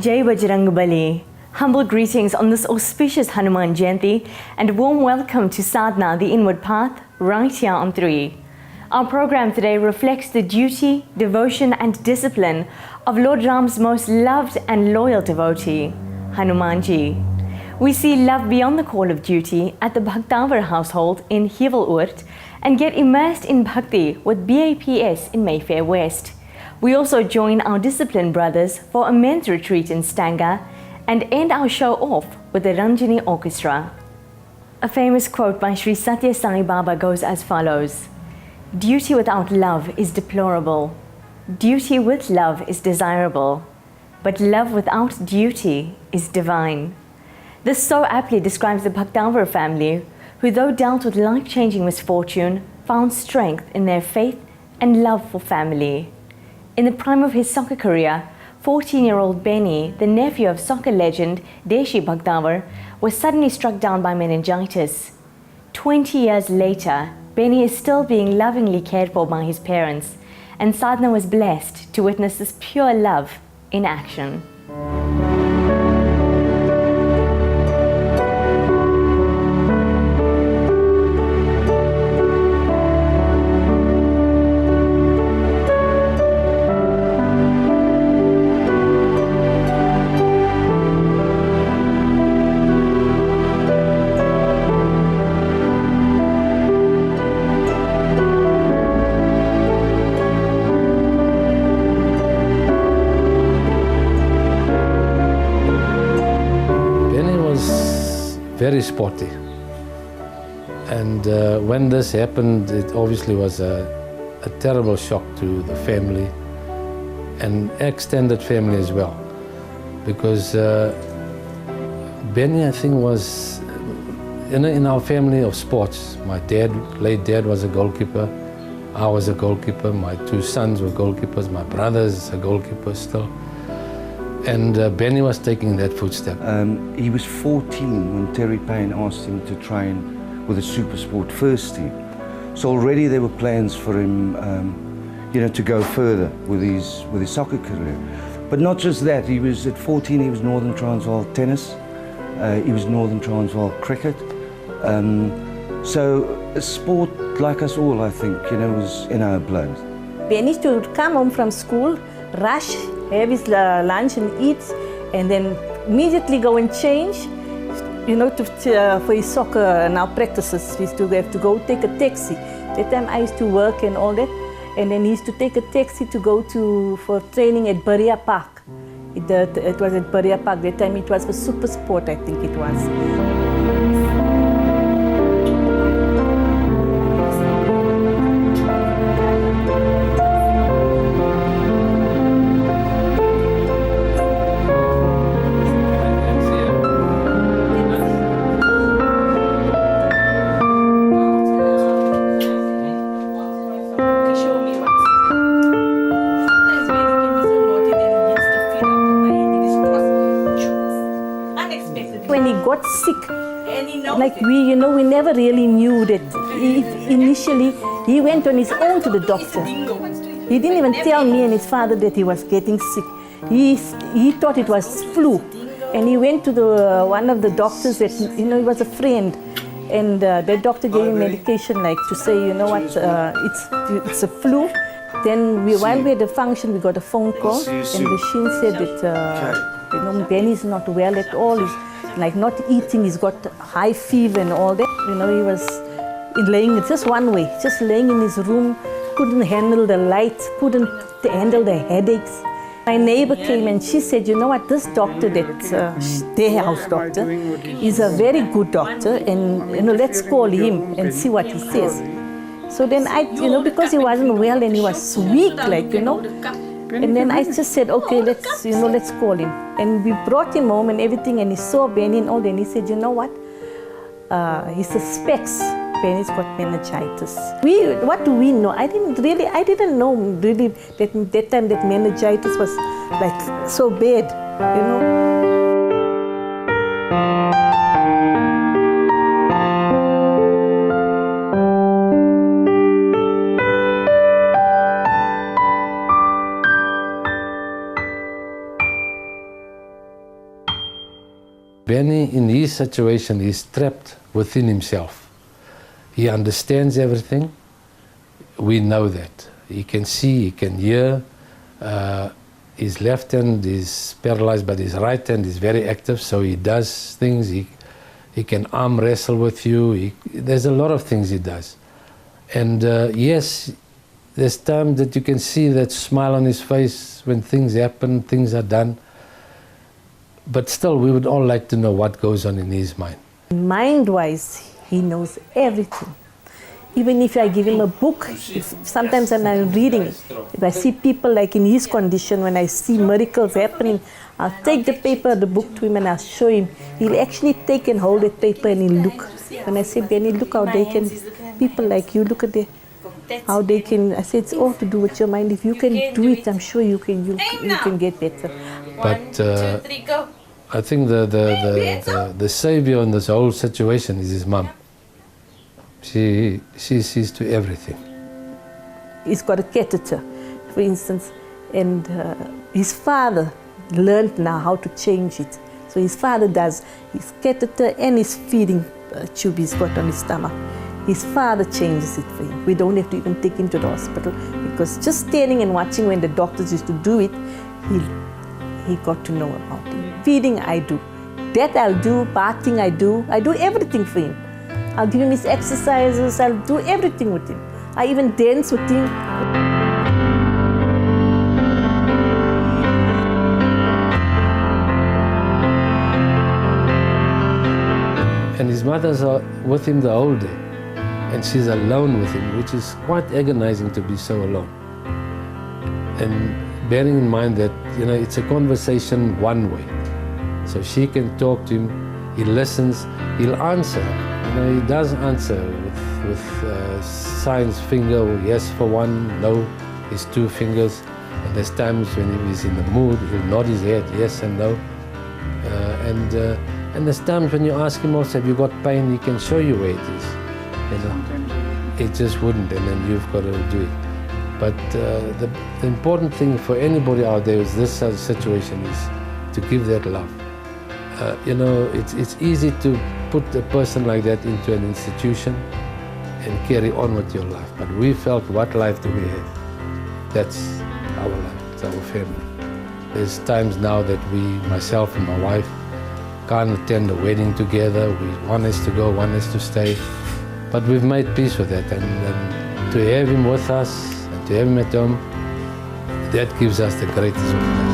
Jai Bajrangbali. Humble greetings on this auspicious Hanuman Jayanti and a warm welcome to Sadhana, the inward path, right here on 3. Our program today reflects the duty, devotion and discipline of Lord Ram's most loved and loyal devotee, Hanumanji. We see love beyond the call of duty at the Bhaktawer household in Heuweloord and get immersed in bhakti with BAPS in Mayfair West. We also join our disciplined brothers for a men's retreat in Stanger and end our show off with the Ranjini Orchestra. A famous quote by Sri Satya Sai Baba goes as follows: "Duty without love is deplorable. Duty with love is desirable. But love without duty is divine." This so aptly describes the Bhaktawer family, who though dealt with life-changing misfortune, found strength in their faith and love for family. In the prime of his soccer career, 14-year-old Benny, the nephew of soccer legend Deshi Bhaktawer, was suddenly struck down by meningitis. 20 years later, Benny is still being lovingly cared for by his parents, and Sadhana was blessed to witness this pure love in action. Very sporty, and when this happened, it obviously was a terrible shock to the family and extended family as well, because Benny, I think, was in our family of sports. My late dad was a goalkeeper, I was a goalkeeper, my 2 sons were goalkeepers, my brother's a goalkeeper still. And Benny was taking that footstep. He was 14 when Terry Payne asked him to train with the Supersport first team. So already there were plans for him, to go further with his soccer career. But not just that. He was at 14. He was Northern Transvaal tennis. He was Northern Transvaal cricket. So a sport like us all, I think, was in our blood. Benny used to come home from school, rush, have his lunch and eat, and then immediately go and change, for his soccer now practices. We used to have to go take a taxi. That time I used to work and all that, and then he used to take a taxi to go for training at Berea Park. It was at Berea Park. That time it was for Supersport, I think it was. When he got sick, like we never really knew that. Initially, he went on his own to the doctor. He didn't even tell me and his father that he was getting sick. He thought it was flu, and he went to one of the doctors that he was a friend, and that doctor gave him medication to say, it's a flu. Then while we had a function, we got a phone call, and the Shin said that Benny's not well at all. He's not eating, he's got high fever and all that. He was laying just one way, just laying in his room, couldn't handle the lights, couldn't handle the headaches. My neighbor came and she said, this doctor, their house doctor, is a very good doctor, and let's call him and see what he says. So then I, because he wasn't well and he was weak, and then I just said, okay, let's call him. And we brought him home and everything, and he saw Benny and all that, and he said, he suspects Benny's got meningitis. What do we know? I didn't know really that time that meningitis was so bad, Benny, in his situation, is trapped within himself. He understands everything. We know that. He can see, he can hear. His left hand is paralyzed, but his right hand is very active, so he does things. He can arm wrestle with you. There's a lot of things he does. And yes, there's times that you can see that smile on his face when things happen, things are done. But still, we would all like to know what goes on in his mind. Mind-wise, he knows everything. Even if I give him a book, sometimes when I'm reading it, if I see people like in his condition, when I see miracles happening, I'll take the paper, the book to him and I'll show him. He'll actually take and hold that paper and he'll look. When I say, Benny, look how they can, people like you, look at how they can, I say, it's all to do with your mind. If you can do it, I'm sure you can get better. But I think the savior in this whole situation is his mom. She sees to everything. He's got a catheter, for instance, and his father learned now how to change it. So his father does his catheter and his feeding tube he's got on his stomach. His father changes it for him. We don't have to even take him to the hospital, because just standing and watching when the doctors used to do it, he got to know about it. Feeding I do. That I'll do, bathing I do everything for him. I'll give him his exercises, I'll do everything with him. I even dance with him. And his mothers are with him the whole day. And she's alone with him, which is quite agonizing to be so alone. And bearing in mind that, it's a conversation one way. So she can talk to him, he listens, he'll answer. He does answer with signs, finger, yes for one, no, his two fingers. And there's times when he's in the mood, he'll nod his head, yes and no. And there's times when you ask him also, have you got pain? He can show you where it is. It just wouldn't, and then you've got to do it. But the important thing for anybody out there is this situation is to give that love. It's easy to put a person like that into an institution and carry on with your life. But we felt, what life do we have? That's our life, it's our family. There's times now that we, myself and my wife, can't attend a wedding together. One has to go, one has to stay. But we've made peace with that. And to have him with us, and to have him at home, that gives us the greatest of pleasure.